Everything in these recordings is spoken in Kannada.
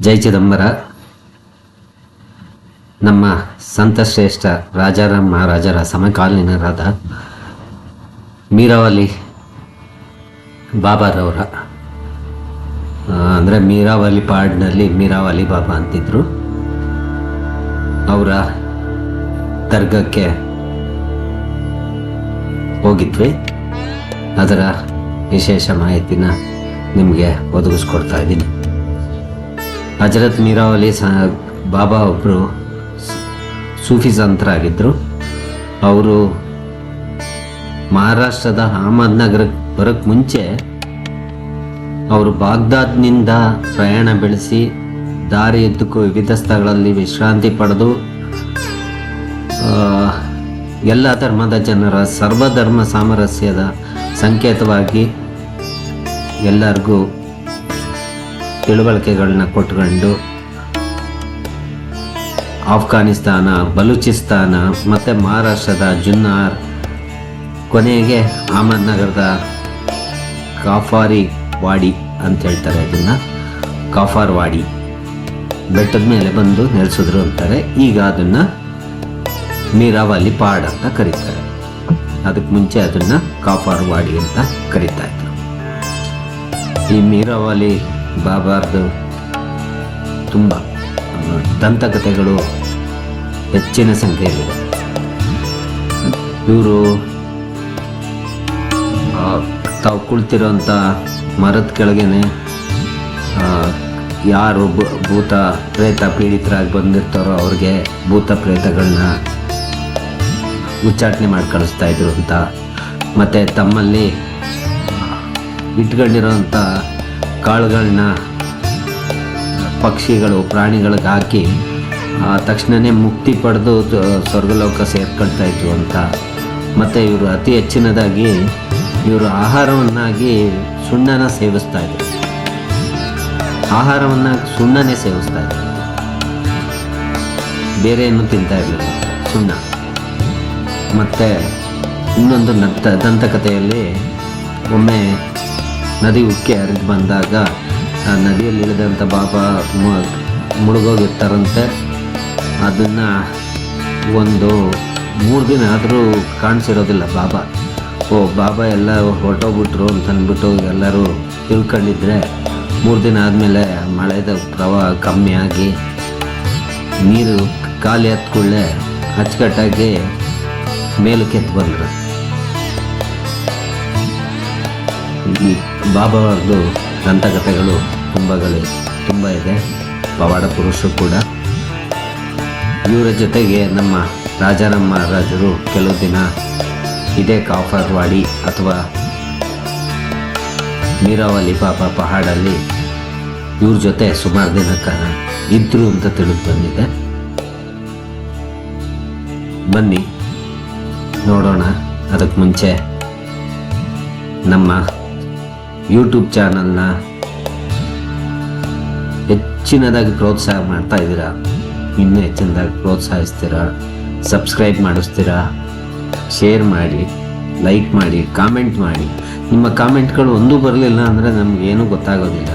ಜೈ ಚಿದಂಬರ. ನಮ್ಮ ಸಂತಶ್ರೇಷ್ಠ ರಾಜಾರಾಮ್ ಮಹಾರಾಜರ ಸಮಕಾಲೀನರಾದ ಮೀರಾವಲಿ ಬಾಬಾರವರ ಅಂದರೆ ಮೀರಾವಲಿ ಪಾಡ್ನಲ್ಲಿ ಮೀರಾವಲಿ ಬಾಬಾ ಅಂತಿದ್ರು. ಅವರ ದರ್ಗಕ್ಕೆ ಹೋಗಿದ್ವಿ. ಅದರ ವಿಶೇಷ ಮಾಹಿತಿನ ನಿಮಗೆ ಒದಗಿಸ್ಕೊಡ್ತಾ ಇದ್ದೀನಿ. ಹಜರತ್ ಮೀರಾವಲಿ ಬಾಬಾ ಒಬ್ಬರು ಸೂಫಿ ಸಂತರಾಗಿದ್ದರು. ಅವರು ಮಹಾರಾಷ್ಟ್ರದ ಅಹಮದ್ನಗರಕ್ಕೆ ಬರೋಕ್ಕೆ ಮುಂಚೆ ಅವರು ಬಾಗ್ದಾದ್ನಿಂದ ಪ್ರಯಾಣ ಬೆಳೆಸಿ ದಾರಿಯುದ್ದಕ್ಕೂ ವಿವಿಧ ಸ್ಥಳಗಳಲ್ಲಿ ವಿಶ್ರಾಂತಿ ಪಡೆದು ಎಲ್ಲ ಧರ್ಮದ ಜನರ ಸರ್ವಧರ್ಮ ಸಾಮರಸ್ಯದ ಸಂಕೇತವಾಗಿ ಎಲ್ಲರಿಗೂ ತಿಳುವಳಿಕೆಗಳನ್ನ ಕೊಟ್ಕೊಂಡು ಆಫ್ಘಾನಿಸ್ತಾನ, ಬಲೂಚಿಸ್ತಾನ ಮತ್ತು ಮಹಾರಾಷ್ಟ್ರದ ಜುನ್ನಾರ್, ಕೊನೆಗೆ ಅಹಮದ್ನಗರದ ಕಾಫಾರಿ ವಾಡಿ ಅಂತ ಹೇಳ್ತಾರೆ. ಇದನ್ನು ಕಾಫಾರ್ ವಾಡಿ ಬೆಟ್ಟದ ಮೇಲೆ ಬಂದು ನೆಲೆಸಿದ್ರು ಅಂತಾರೆ. ಈಗ ಅದನ್ನು ಮೀರಾವಲಿ ಪಾಡ್ ಅಂತ ಕರೀತಾರೆ. ಅದಕ್ಕೆ ಮುಂಚೆ ಅದನ್ನು ಕಾಫಾರ್ ವಾಡಿ ಅಂತ ಕರೀತಾ ಇದ್ರು. ಈ ಮೀರಾವಲಿ ಬಾಬಾರ್ದು ತುಂಬ ದಂತಕಥೆಗಳು ಹೆಚ್ಚಿನ ಸಂಖ್ಯೆಯಲ್ಲಿವೆ. ಇವರು ತಾವು ಕುಳಿತಿರೋಂಥ ಮರದ ಕೆಳಗೇನೆ ಯಾರು ಭೂತ ಪ್ರೇತ ಪೀಡಿತರಾಗಿ ಬಂದಿರ್ತಾರೋ ಅವ್ರಿಗೆ ಭೂತ ಪ್ರೇತಗಳನ್ನ ಉಚ್ಚಾಟನೆ ಮಾಡಿ ಕಳಿಸ್ತಾ ಇದ್ರು ಅಂತ, ಮತ್ತು ತಮ್ಮಲ್ಲಿ ಇಟ್ಕೊಂಡಿರೋಂಥ ಕಾಳುಗಳನ್ನ ಪಕ್ಷಿಗಳು ಪ್ರಾಣಿಗಳಿಗೆ ಹಾಕಿ ತಕ್ಷಣವೇ ಮುಕ್ತಿ ಪಡೆದು ಸ್ವರ್ಗಲೋಕ ಸೇರ್ಕೊಳ್ತಾ ಇದ್ರು ಅಂತ. ಮತ್ತು ಇವರು ಅತಿ ಹೆಚ್ಚಿನದಾಗಿ ಇವರು ಆಹಾರವನ್ನಾಗಿ ಸುಣ್ಣನ ಸೇವಿಸ್ತಾ ಇದ್ರು. ಆಹಾರವನ್ನು ಸುಣ್ಣನೇ ಸೇವಿಸ್ತಾ ಇದ್ರು, ಬೇರೆ ಏನು ತಿಂತಾ ಇರಲಿಲ್ಲ, ಸುಣ್ಣ. ಮತ್ತು ಇನ್ನೊಂದು ದಂತಕಥೆಯಲ್ಲಿ ಒಮ್ಮೆ ನದಿ ಉಕ್ಕಿ ಹರಿದು ಬಂದಾಗ ಆ ನದಿಯಲ್ಲಿ ಇಳಿದಂಥ ಬಾಬಾ ಮುಳುಗೋಗಿರ್ತಾರಂತೆ. ಅದನ್ನು ಒಂದು 3 ದಿನ ಆದರೂ ಕಾಣಿಸಿರೋದಿಲ್ಲ ಬಾಬಾ. ಬಾಬಾ ಎಲ್ಲ ಹೊರಟೋಗ್ಬಿಟ್ರು ಅಂತ ಅಂದ್ಬಿಟ್ಟು ಎಲ್ಲರೂ ತಿಳ್ಕೊಂಡಿದ್ರೆ 3 ದಿನ ಆದಮೇಲೆ ಮಳೆದ ಪ್ರವಾಹ ಕಮ್ಮಿ ಆಗಿ ನೀರು ಖಾಲಿ ಹತ್ಕೊಳ್ಳೆ ಅಚ್ಚುಕಟ್ಟಾಗಿ ಮೇಲಕ್ಕೆ ಎದ್ದು ಬಂದರು. ಈ ಬಾಬಾವ್ರದ್ದು ದಂತಕಥೆಗಳು ತುಂಬ ಇದೆ. ಪವಾಡ ಪುರುಷರು ಕೂಡ. ಇವರ ಜೊತೆಗೆ ನಮ್ಮ ರಾಜಾರಾಮ್ ಮಹಾರಾಜರು ಕೆಲವು ದಿನ ಇದೇ ಕಾಫರ್ ವಾಡಿ ಅಥವಾ ಮೀರಾವಲಿ ಬಾಬಾ ಪಹಾಡಲ್ಲಿ ಇವ್ರ ಜೊತೆ ಸುಮಾರು ದಿನ ಇದ್ರು ಅಂತ ತಿಳಿದು ಬಂದಿದೆ. ಬನ್ನಿ ನೋಡೋಣ. ಅದಕ್ಕೆ ಮುಂಚೆ ನಮ್ಮ ಯೂಟ್ಯೂಬ್ ಚಾನಲ್ನ ಹೆಚ್ಚಿನದಾಗಿ ಪ್ರೋತ್ಸಾಹ ಮಾಡ್ತಾ ಇದ್ದೀರಾ. ಇನ್ನೂ ಹೆಚ್ಚಿನದಾಗಿ ಪ್ರೋತ್ಸಾಹಿಸ್ತೀರಾ, ಸಬ್ಸ್ಕ್ರೈಬ್ ಮಾಡಿಸ್ತೀರಾ, ಶೇರ್ ಮಾಡಿ, ಲೈಕ್ ಮಾಡಿ, ಕಾಮೆಂಟ್ ಮಾಡಿ. ನಿಮ್ಮ ಕಾಮೆಂಟ್ಗಳು ಒಂದೂ ಬರಲಿಲ್ಲ ಅಂದರೆ ನಮಗೇನೂ ಗೊತ್ತಾಗೋದಿಲ್ಲ.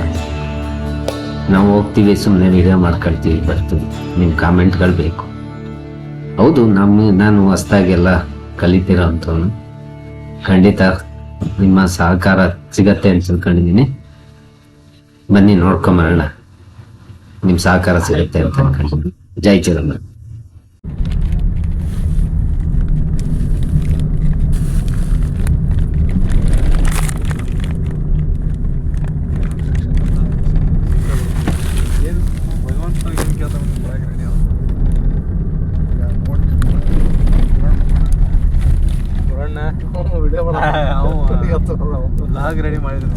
ನಾವು ಹೋಗ್ತೀವಿ, ಸುಮ್ಮನೆ ವಿಡಿಯೋ ಮಾಡ್ಕೊಳ್ತೀವಿ, ಬರ್ತೀವಿ. ನಿಮ್ಮ ಕಾಮೆಂಟ್ಗಳು ಬೇಕು. ಹೌದು, ನಾನು ಹೊಸ್ದಾಗೆಲ್ಲ ಕಲಿತಿರೋ ಅಂಥವನು. ಖಂಡಿತ ನಿಮ್ಮ ಸಹಕಾರ ಸಿಗತ್ತೆ ಅಂತ ತಿಳ್ಕೊಂಡಿದ್ದೀನಿ. ಬನ್ನಿ ನೋಡ್ಕೊಂಬರೋಣ, ನಿಮ್ಮ ಸಹಕಾರ ಸಿಗುತ್ತೆ ಅಂತ ಅನ್ಕೊಂಡಿದ್ದೀನಿ. ಜೈ ಚಿದಂಬರ. ಲಾಗ್ ರೆಡಿ ಮಾಡಿದ್ರು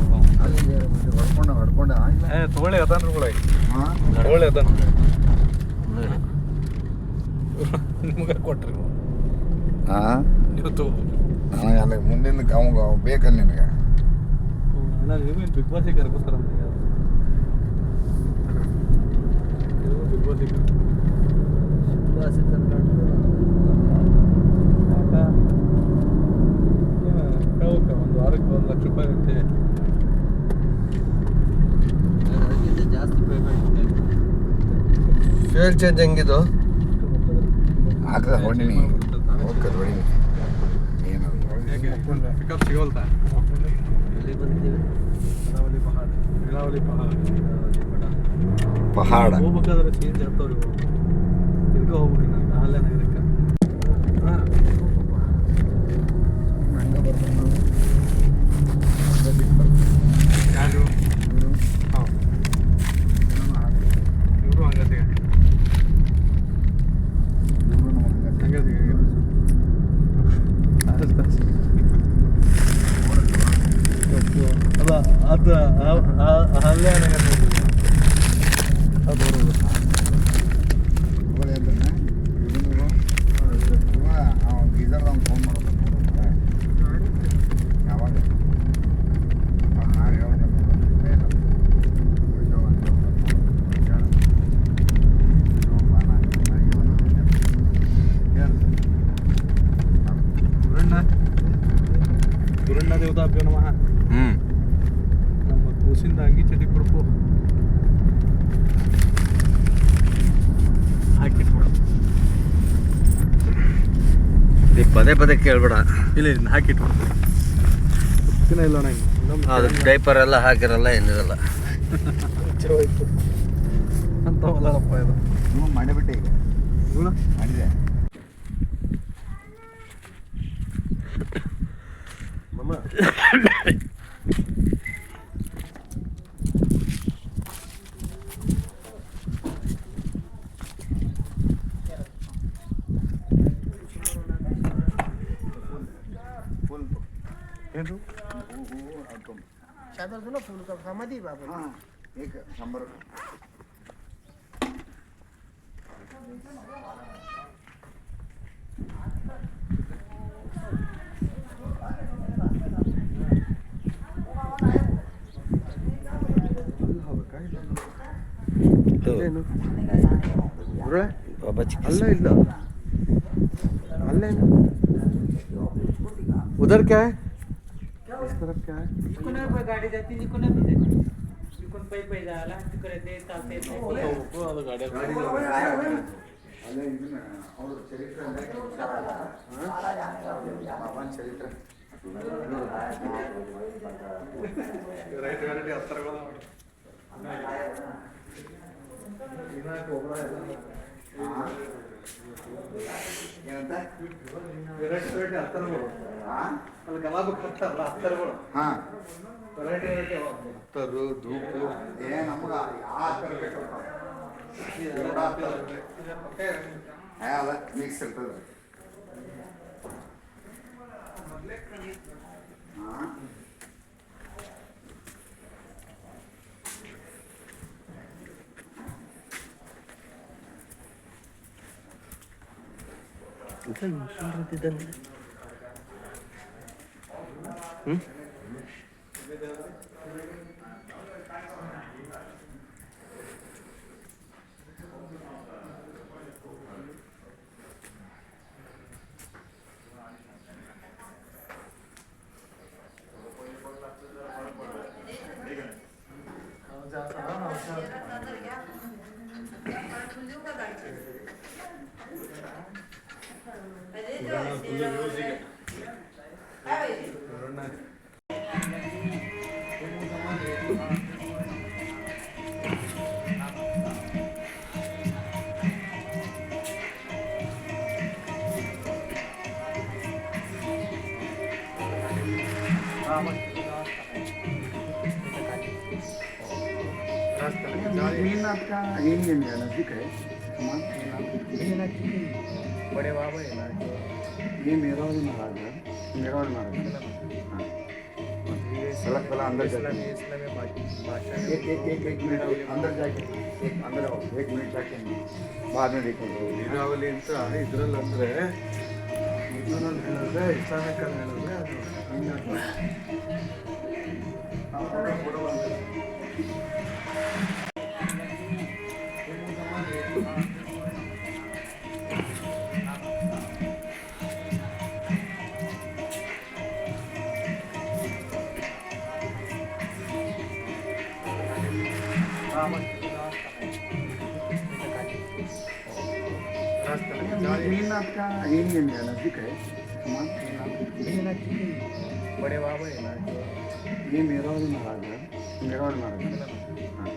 ತಗೊಳ್ಳಿ ಅದನ್ರು ಕೂಡ ತಗೊಳ್ಳಿ ಅದನ್ನು ನಿಮ್ಗೆ ಕೊಟ್ರಿ ನೀವು ತಗೋ ಮುಂದಿನ ಅವಾಗ ಬೇಕಲ್ಲ ನಿನಗೆ. ನೀವು ಬಿಗ್ ಬಾಸಿಗೆ ಕರ್ಕೋಸ್ಕರ ಬಿಗ್ ಬಾಸಿಗೆ ಒಂದು ವಾರಕ್ಕೆ 1 ಲಕ್ಷ ರೂಪಾಯಿ ಇರುತ್ತೆ. ಜಾಸ್ತಿ ಪೇಮೆಂಟ್ ಫ್ಯೂಯಲ್ ಚೇಂಜ್ ಹೆಂಗಿದು? ಆಗ್ತದೆ ಹೊಡಿನಿ ಹೋಗ್ತದೆ ಹೊಡಿನಿ ಏನದು ಪಿಕಪ್ ಸಿಗೋಲ್ತಾ ಎಲ್ಲಿ ಬಂದಿದ್ದೀವಿ? ಇರಾವಲಿ ಪಹಾಡ್ ಪಹಾಡ ಹೋಗ್ಬೇಕಾದ್ರೆ ಚೇಂಜ್ ಆಗ್ತಾವ್ರಿ ತಿರ್ಗ ಹೋಗ್ಬಿಟ್ರಿ ನಾನು ಅಲ್ಲೇ ನಗರಕ್ಕೆ ಯಾರು ಹಾಂ ಇವರು ಹಂಗತಿಗೆ ಅಲ್ಲ ಅದು ಅಲ್ಲೇ ಅದು ಗೀಸರ್ದಾಗ ಫೋನ್ ಮಾಡೋದು ಯಾವಾಗ ಗುರಣ್ಣ ದೇವತಾಭ್ಯೋ ನಮಃ ನಮ್ಮ ಕೂಸಿಂದ ಅಂಗಿ ಚಟಿ ಕೊಡ್ಪು ಹಾಕಿಟ್ಬಿಡ ಪದೇ ಪದೇ ಕೇಳ್ಬೇಡ. ಇಲ್ಲ ಹಾಕಿಟ್ಬಿಡ್ತೀನಿ ಗೊತ್ತಿನ ಇಲ್ಲ ನಂಗೆ ಅದು ಡೈಪರ್ ಎಲ್ಲ ಹಾಕಿರಲ್ಲ ಏನಿರಲ್ಲ. ಅಂತವಲ್ಲಪ್ಪ ಇದು ನೀವು ಮಾಡಿಬಿಟ್ಟೆ ಈಗ ಇವ್ಳು ಮಾಡಿದೆ ಏನು चादर दो ना फूल का खामा दी बाबा हां एक नंबर ಏನು ಬಾಬಾ ಚಿಕ್ಕ ಅಲ್ಲ ಇಲ್ಲ ಅಲ್ಲೇನು उधर क्या है इस तरफ क्या है इकडून गाडी जाते इकडून बी जाते इकडून पै जायला तिकडे ते चालते ಅದು ಗಾಡಿ ಅಲ್ಲೇ ಇದನ್ನ ಅವರು ಚರಿತ್ರೆ ಬಾಬಾನ ಚರಿತ್ರೆ ರೈಟ್ ವೆರೈಟಿ ಹತ್ತರಗಳ ಏನಂತ ವೆರೈಟಿ ಹತ್ತರಗಳು ಅಲ್ಲಿ ಗಲಾಬಕ್ಕೆ ಹತ್ತಾರಲ್ಲ ಹತ್ತರಗಳು ಹಾಂ ವೆರೈಟಿ ಹತ್ತರು ಧೂಪು ನಮ್ಗೆ ಯಾವ ಥರ ಬೇಕಪ್ಪ ಅದ ಮಿಕ್ಸ್ ಇರ್ತದೆ ಹಾಂ नजदीक है बड़े बाबा है ना ये मेरावाली महाराज है मेरावाली महाराज हाँ सड़क वाला अंदर जाके एक मिनट अंदर जाके एक अंदर आओ 1 मिनट जाके बाद में देखो ನೀರಾವಲಿ ಅಂತ ಇದ್ರಲ್ಲಿ ಅಂದರೆ ಇದ್ರಲ್ಲಿ ಹೇಳಿದ್ರೆ ಇಸ್ಲಾಮಿಕ್ ಅಲ್ಲಿ ಹೇಳಿದ್ರೆ ಅದು भीमनाथ का यही है नजदीक है भीमनाथ की बड़े बाबा है ना जो ये मेरवाड़ी महाराज है मेरवाड़ी महाराज हाँ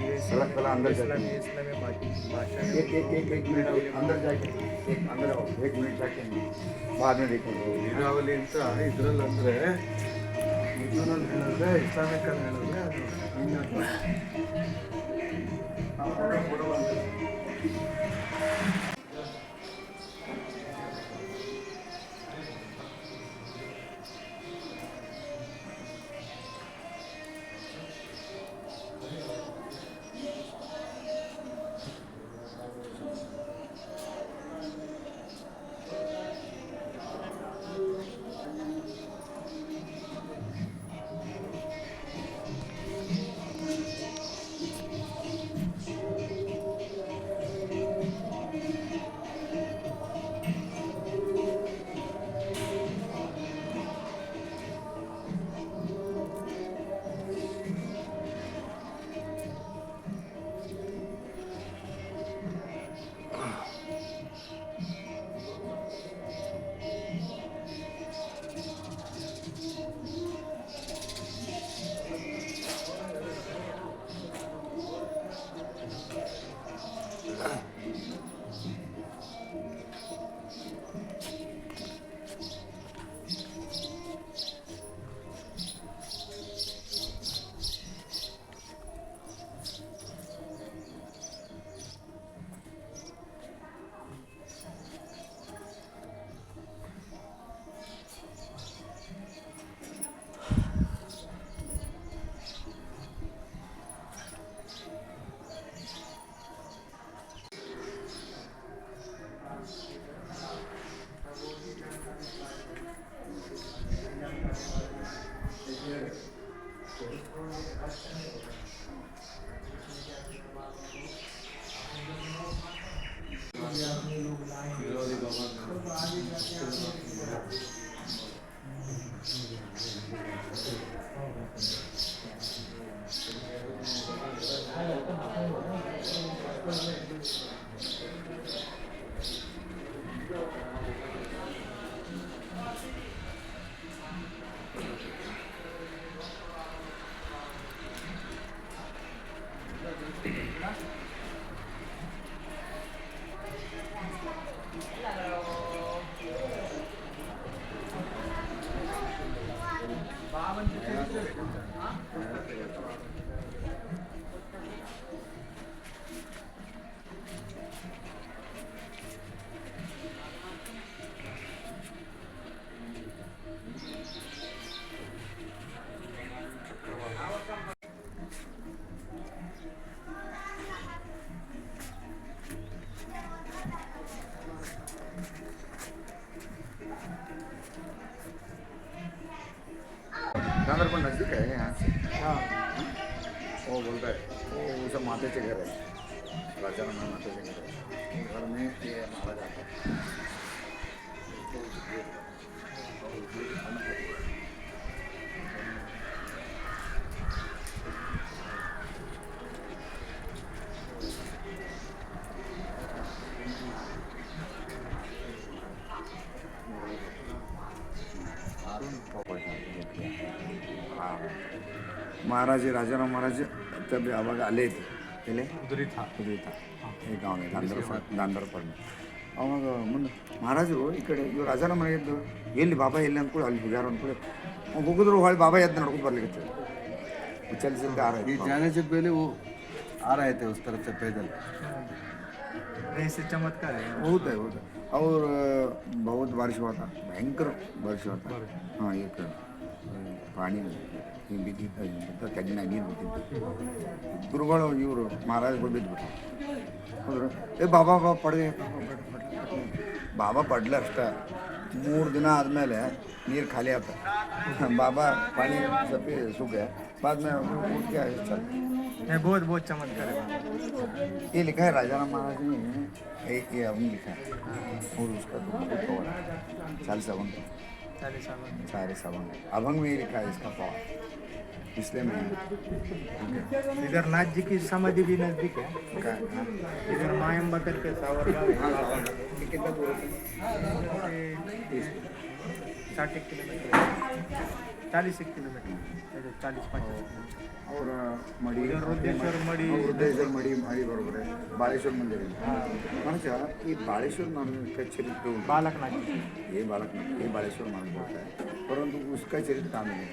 ये सड़क वाला अंदर जाके इस्लामी इस्लामी भाषा में एक मिनट अंदर जाके एक अंदर आओ 1 मिनट जाके बाद में देखेंगे ನೀರಾವಳಿ ಅಂತ ಇದ್ರಲ್ಲಿ ಅಂದ್ರೆ ಮೊದಲಲ್ಲಿ ಹೇಳಿದ್ರೆ ಇಸ್ಲಾಮಿಕ್ ಅಲ್ಲಿ ಹೇಳಿದ್ರೆ ಅದು ಭೀಮನಾಥ गांधरबल नजदीक है यहाँ से हाँ वो बोलता है वो सब माते के घर है राजा राम माते के घर है घर में ये महाराज आता है महाराज राजाराम महाराज तब ಅವಾಗ ಅಲ್ಲೇ ಇತ್ತು ಎಲ್ಲಿ ದುರಿತ ಈ ಗಾಂವ್ ದಾಂದರ್ಪಡ್ ಅವಾಗ ಮುಂದೆ ಮಹಾರಾಜರು ಈ ಕಡೆ ಇವ್ರು ರಾಜಾರಾಮ ಎದ್ದು ಎಲ್ಲಿ ಬಾಬಾ ಎಲ್ಲಿ ಅಂದ್ಕೊಳ್ಳಿ ಅಲ್ಲಿ ಹೋಗ್ಯಾರ ಅಂದ್ಕೊಳ್ಳಿ ಅವ್ನು ಹೋಗಿದ್ರು ಹೊಳ್ಳಿ ಬಾಬಾ ಎದ್ದು ನಡ್ಕೊಂಡು ಬರ್ಲಿಕ್ಕೆ चलते आ रहे जाने से पहले वो आ रहे थे उस तरफ से पैदल। ऐसे चमत्कार है बहुत है और बहुत बारिश हुआ था, भयंकर बारिश हुआ था। हाँ एक पानी ಬಿದ್ದಿತ್ತು ತಗ್ಗಿನ ನೀರು ಬಿದ್ದಿತ್ತು ಗುರುಗಳು ಇವರು ಮಹಾರಾಜಗಳು ಬಿದ್ದುಬಿಟ್ರು ಹೋದ್ರು ಬಾಬಾ ಪಡೆದೆ ಬಾಬಾ ಪಡ್ಲ ಅಷ್ಟ 3 ದಿನ ಆದಮೇಲೆ ನೀರು ಖಾಲಿ ಆತ बाबा पानी सब सूख गया बाद में उठ के चल बहुत बहुत चमत्कार है। ये लिखा है राजाराम महाराज ने ये अभी लिखा है और उसका तो बहुत पावर है। 40 सावन अभंग में लिखा है इसका पावर इसलिए मैं इधर नाथ जी की समाधि भी नजदीक है इधर मायम्बा करके सावरगांव कितना दूर है? 60 किलोमीटर 40 किलोमीटर 40-50 और muddy Vriddheshwar muddy Vriddheshwar muddy बरोबर आहे. बाळेश्वर मंदिर आहे. म्हणजे की बाळेश्वर महाराज का चरित्र बालकनाथ ये बालकनाथ ये बाळेश्वर महाराज होता है, परंतु उसका चरित्र काम नहीं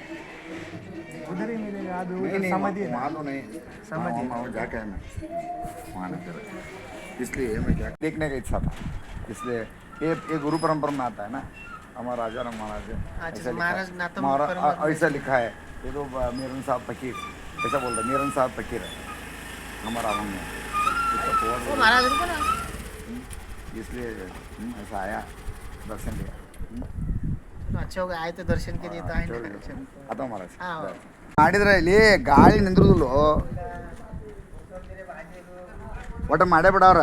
उधर ही मिलेगा अभी नहीं उधर नहीं समाधि है ना। वहाँ तो नहीं समाधि है। वहाँ जाके है मैं वहाँ नहीं करा, इसलिए मैं क्या देखने का इच्छा था, इसलिए ये गुरु परंपरा में आता है ना हमारा राजा राम महाराज अच्छा, महाराज नातम महाराज परंपरा। ऐसा लिखा है ये तो मेरन साहब फकीर ऐसा बोलता है, मेरन साहब फकीर है हमारा हम में वो महाराज रुको ना इसलिए ऐसा आया दर्शन लिया. अच्छा हो गया आए तो दर्शन के लिए तो आए ना आता महाराज हाँ। ಮಾಡಿದ್ರೆ ಇಲ್ಲಿ ಗಾಳಿ ನಿಂದ್ರದಿಲ್ಲ ಒಟ್ಟ ಮಾಡೇ ಬಿಡವ್ರ.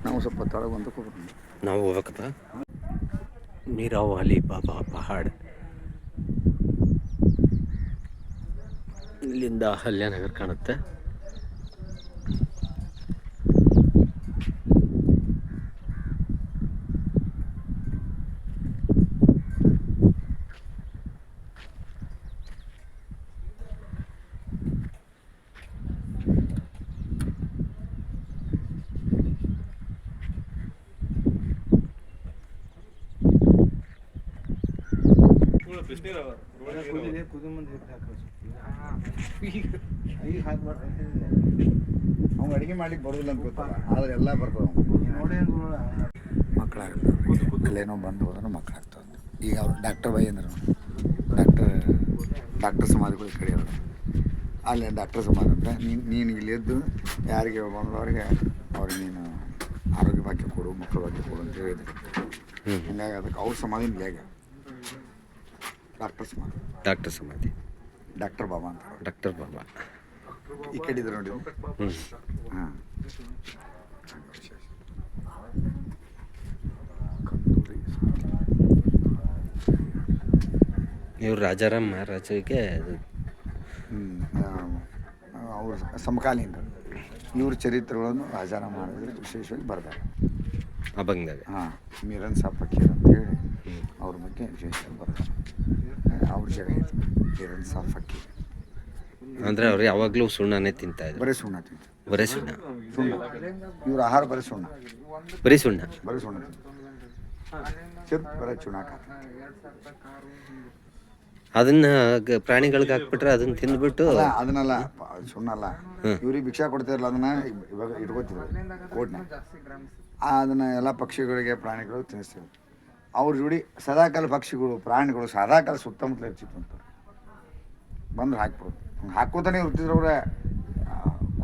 ನಾವು ಸ್ವಲ್ಪ ತೊಳಗೆ ಅಂತ ಹೋಗ್ಬೇಕು. ನಾವು ಹೋಗ್ಬೇಕಪ್ಪ. ಮೀರಾ ವಾಲಿ ಬಾಬಾ ಪಹಾಡ್ ಇಲ್ಲಿಂದ ಅಹಲ್ಯಾನಗರ್ ಕಾಣುತ್ತೆ. ಅವ್ನು ಅಡುಗೆ ಮಾಡ್ಲಿಕ್ಕೆ ಬರೋದಿಲ್ಲ ಅಂತ ಗೊತ್ತಲ್ಲ, ಆದ್ರೆ ಎಲ್ಲ ಬರ್ತದೆ ಮಕ್ಕಳಾಗ್ತವೆ. ಅಲ್ಲೇನೋ ಬಂದು ಹೋದ್ರೆ ಮಕ್ಕಳಾಗ್ತವೆ. ಈಗ ಅವ್ರು ಡಾಕ್ಟರ್ ಬೈ ಅಂದ್ರೆ ಡಾಕ್ಟರ್ ಸಮಾಧಿಗಳು ಕಡೆ ಅವರು ಅಲ್ಲಿ ಡಾಕ್ಟರ್ ಸಮಾಧಿ ಅಂತ ನೀನು ಇಲ್ಲಿದ್ದು ಯಾರಿಗೆ ಬಂದವರಿಗೆ ಅವ್ರಿಗೆ ನೀನು ಆರೋಗ್ಯ ಭಾಗ್ಯ ಕೊಡು, ಮಕ್ಕಳ ಭಾಗ್ಯ ಕೊಡು ಅಂತ ಹೇಳಿದ್ರು. ಹಿಂಗಾಗಿ ಅದಕ್ಕೆ ಅವ್ರ ಸಮಾಧಿ ಹೇಗ ಡಾಕ್ಟರ್ ಸಮಾಧಿ ಡಾಕ್ಟರ್ ಬಾಬಾ ಅಂತ ಡಾಕ್ಟರ್ ಬಾಬಾ ಈ ಕಡೆ ಇದ್ರು ನೋಡಿ. ಹಾಂ ಇವ್ರು ರಾಜಾರಾಮ್ ಮಹಾರಾಜರಿಗೆ ಅವ್ರ ಸಮಕಾಲೀನರು ಇವ್ರ ಚರಿತ್ರೆಗಳನ್ನು ರಾಜಾರಾಮ್ ಮಹಾರಾಜರು ವಿಶೇಷವಾಗಿ ಬರ್ತಾರೆ ಅಭಂಗದಾಗ. ಹಾಂ ಮೀರನ್ ಸಾಬ್ ಫಕೀರ್ ಅಂತೇಳಿ ಅವ್ರ ಬಗ್ಗೆ ವಿಶೇಷವಾಗಿ ಬರ್ತಾರೆ. ಅವ್ರ ಜಾಗ ಐತಿ ಮೀರನ್ ಸಾಬ್ ಫಕೀರ್ ಅಂದ್ರೆ ಅವ್ರು ಯಾವಾಗಲೂ ಸುಣ್ಣನೇ ತಿಂತಾ ಇದ್ರು. ಬರೀ ಸುಣ್ಣ ತಿಂತಾರೆ. ಬರೀ ಸುಣ್ಣ ಇವ್ರ ಆಹಾರ ಬರೀ ಸುಣ್ಣ ಬರೀ ಸುಣ್ಣ ತಿಂತಾರೆ. ಚಿತ್ ಬರೀ ಚುನಾಕ ಅದನ್ನ ಪ್ರಾಣಿಗಳಿಗೆ ಹಾಕ್ಬಿಟ್ರೆ ಅದನ್ನ ತಿಂದ್ಬಿಟ್ಟು ಅದನ್ನೆಲ್ಲ ಸುಣ್ಣ ಅಲ್ಲ, ಇವ್ರಿಗೆ ಭಿಕ್ಷಾ ಕೊಡ್ತಿರಲ್ಲ ಅದನ್ನ ಇವಾಗ ಇಟ್ಕೋತಿದ್ರು ಕೋಟ್ನ, ಅದನ್ನ ಎಲ್ಲ ಪಕ್ಷಿಗಳಿಗೆ ಪ್ರಾಣಿಗಳು ತಿನ್ನಿಸ್ತೀವಿ. ಅವ್ರ ಜೋಡಿ ಸದಾಕಾಲ ಪಕ್ಷಿಗಳು ಪ್ರಾಣಿಗಳು ಸದಾಕಾಲ ಸುತ್ತಮುತ್ತಲ ಇರ್ತಿತ್ತು ಅಂತ ಬಂದ್ರೆ ಹಾಕ್ಬಿಡೋದು. ಹಂಗೆ ಹಾಕೋತಾನೆ ಇರ್ತಿದ್ರು ಅವ್ರೆ.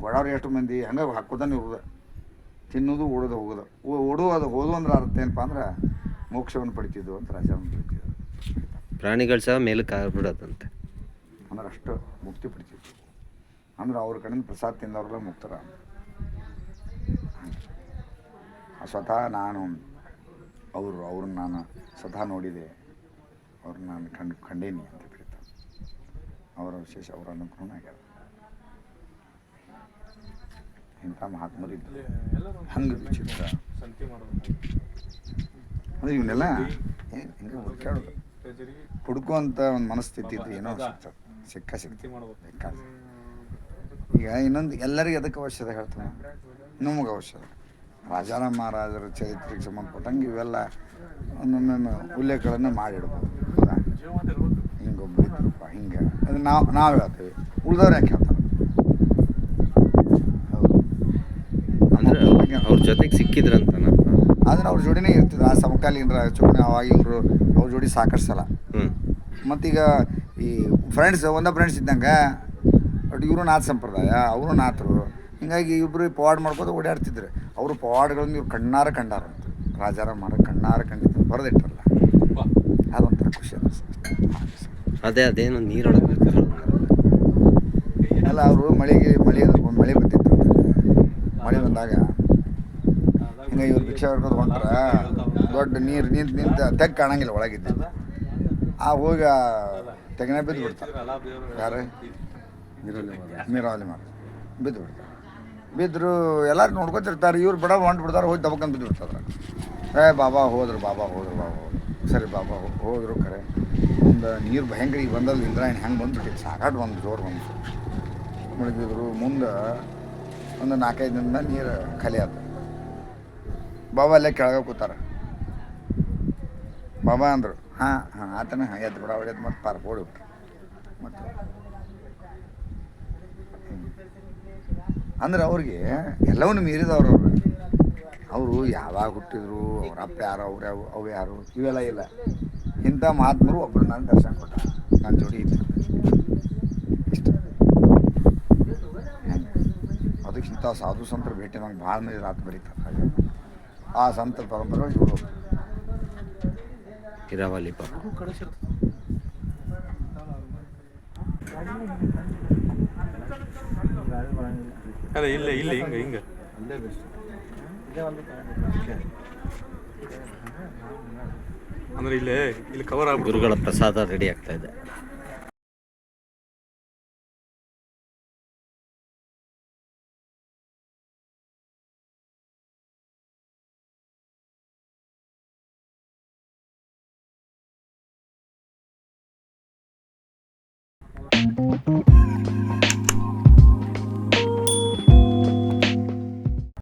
ಕೊಡೋರು ಎಷ್ಟು ಮಂದಿ ಹಂಗೆ ಹಾಕೋತಾನೆ ಇರೋದು, ತಿನ್ನೋದು ಓಡೋದು ಹೋಗೋದು. ಅದು ಹೋದು ಅಂದ್ರೆ ಅರ್ಥ ಏನಪ್ಪ ಅಂದ್ರೆ ಮೋಕ್ಷವನ್ನು ಪಡಿತಿದ್ವು ಅಂತ ರಾಜವನ್ನು ಪಡಿತಿದ್ರು. ಪ್ರಾಣಿಗಳು ಸಹ ಮೇಲಕ್ಕೆ ಆಗ್ಬಿಡೋದಂತೆ ಅಂದ್ರೆ ಅಷ್ಟು ಮುಕ್ತಿ ಪಡಿತಿದ್ವು. ಅಂದ್ರೆ ಅವ್ರ ಕಡೆಯಿಂದ ಪ್ರಸಾದ ತಿಂದವ್ರೆಲ್ಲ ಮುಕ್ತರ. ಸ್ವತಃ ನಾನು ಅವ್ರನ್ನ ನಾನು ಸ್ವತಃ ನೋಡಿದೆ, ಅವ್ರನ್ನ ನಾನು ಕಂಡೀನಿ ಅಂತ ಕರೀತಾರೆ. ಅವರ ವಿಶೇಷ ಅವರ ಅನುಗ್ರಹ ಆಗ್ಯಾರ. ಇಂಥ ಮಹಾತ್ಮರು ಇದ್ದರು. ಹಂಗೆ ವಿಚಿತ್ರ ಅಂದರೆ ಇವನ್ನೆಲ್ಲ ಹಿಂಗೆ ಹುಡುಕಾಡೋದು ಹುಡುಕುವಂಥ ಒಂದು ಮನಸ್ಥಿತಿ ಇದ್ದು ಏನೋ ಸಿಗ್ತಿ ಈಗ ಇನ್ನೊಂದು ಎಲ್ಲರಿಗೂ ಅದಕ್ಕೆ ಅವಶ್ಯದ ಹೇಳ್ತಾನೆ, ನಮಗೆ ಅವಶ್ಯದ. ರಾಜಾರಾಮ್ ಮಹಾರಾಜರ ಚರಿತ್ರೆಗೆ ಸಂಬಂಧಪಟ್ಟಂಗೆ ಇವೆಲ್ಲ ಒಂದೊಮ್ಮೆ ಉಲ್ಲೇಖಗಳನ್ನು ಮಾಡಿಡ್ಬೋದು. ಹಿಂಗೊಬ್ಬರು ಇದ್ರಪ್ಪ ಹಿಂಗೆ ಅದು ನಾವು ಹೇಳ್ತೀವಿ, ಉಳ್ದವ್ರು ಯಾಕೆ ಹೇಳ್ತಾರೆ? ಅಂದ್ರೆ ಅವ್ರ ಜೊತೆಗೆ ಸಿಕ್ಕಿದ್ರಂತನಪ್ಪ. ಆದರೆ ಅವ್ರ ಜೋಡಿನೇ ಇರ್ತಿದ್ರು ಆ ಸಮಕಾಲೀನರ ಚುನಾವಣೆ. ಅವಾಗ ಇವರು ಅವ್ರ ಜೋಡಿ ಸಾಕಷ್ಟು ಸಲ. ಮತ್ತೀಗ ಈ ಫ್ರೆಂಡ್ಸ್ ಫ್ರೆಂಡ್ಸ್ ಇದ್ದಂಗೆ ಬಟ್ ಇವರು ನಾಥ್ ಸಂಪ್ರದಾಯ, ಅವರು ನಾಥರು. ಹಿಂಗಾಗಿ ಇಬ್ಬರು ಪವಾಡ್ ಮಾಡ್ಕೋದು ಓಡಾಡ್ತಿದ್ರು. ಅವರು ಪವಾಡ್ಗಳನ್ನು ಇವ್ರು ಕಣ್ಣಾರ ಕಂಡಾರಂತ. ರಾಜಾರಾಮ್ ಮಾಡೋ ಕಣ್ಣಾರ ಕಂಡಿದ್ದು ಬರೆದಿಟ್ರಲ್ಲ, ಅದೊಂಥರ ಖುಷಿ ಅನ್ನಿಸ್ತದೆ. ಅದೇನು ನೀರೊಳಗೆ ಎಲ್ಲ ಅವರು ಮಳೆ ಬಂದಿತ್ತು. ಮಳೆ ಬಂದಾಗ ಹಿಂಗೆ ಇವ್ರು ಭಿಕ್ಷೆ ಹೊಡ್ಕೊಂಡು ಹೊಂಟ್ರೆ ದೊಡ್ಡ ನೀರು ನಿಂತು ತೆಗ್ ಕಾಣಂಗಿಲ್ಲ ಒಳಗಿದ್ದ. ಆ ಹೋಗಿ ತೆಗನೆ ಬಿದ್ದು ಬಿಡ್ತಾರೆ. ಯಾರು ನೀರಾವರಿ ಮಾಡಿ ಬಿದ್ದು ಬಿಡ್ತಾರೆ. ಬಿದ್ದರು ಎಲ್ಲರೂ ನೋಡ್ಕೊತಿರ್ತಾರೆ, ಇವ್ರು ಬಿಡ ಹೊಂಟು ಬಿಡ್ತಾರೆ, ಹೋಗಿ ದಬಕ್ಕಂತ ಬಿದ್ದು ಬಿಡ್ತಾರೆ. ಬಾಬಾ ಹೋದ್ರು ಸರಿ ಬಾಬಾ ಹೋದ್ರು ಖರೆ. ಒಂದು ನೀರು ಭಯಂಕರ ಈಗ ಬಂದಲ್ಲಿ ಇಂದ್ರಾಯಣಿ ಹೆಂಗೆ ಬಂದುಬಿಟ್ಟಿತ್ತು, ಸಾಕಾಟು ಒಂದು ಜೋರು ಬಂದು ಮುಳುಗಿದ್ರು. ಮುಂದೆ ಒಂದು 4-5 ದಿನದ ನೀರು ಖಾಲಿ ಆಯ್ತು. ಬಾಬಾ ಅಲ್ಲೇ ಕೆಳಗೆ ಕೂತಾರ. ಬಾಬಾ ಅಂದರು ಹಾಂ ಆತನ ಎದ್ದು ಬಿಡ ಹೊಡೆದು ಮತ್ತು ಪಾರ್ಕ್ ಓಡಿಬಿಟ್ರು. ಮತ್ತು ಅಂದ್ರೆ ಅವ್ರಿಗೆ ಎಲ್ಲವನ್ನೂ ಮೀರಿದವ್ರು ಅವರು ಯಾವಾಗ ಹುಟ್ಟಿದ್ರು, ಅವ್ರ ಅಪ್ಪ ಯಾರು, ಅವು ಯಾರು ಇವೆಲ್ಲ ಇಲ್ಲ. ಇಂಥ ಮಹಾತ್ಮರು ಒಬ್ಬರು ನಾನು ದರ್ಶನ ಕೊಟ್ಟ, ನನ್ನ ಜೋಡಿ ಇತ್ತು ಇಷ್ಟ. ಅದಕ್ಕೆ ಇಂಥ ಸಾಧು ಸಂತರ ಭೇಟಿ ನಂಗೆ ಭಾಳ ಮಂದಿ ರಾತ್ ಬರೀತಾರೆ. ಆ ಸಂತ ಪರಂಪರೆ ಇವರು ಇರಾವಲಿ ಪಾಪ. ಅದೇ ಇಲ್ಲ ಹಿಂಗೆ ಅಲ್ಲೇ ಬೆಸ್ಟ್. ಅಂದ್ರೆ ಇಲ್ಲಿ ಕವರ್ ಆಗ್ಬಿಟ್ಟು ಗುರುಗಳ ಪ್ರಸಾದ ರೆಡಿ ಆಗ್ತಾ ಇದೆ.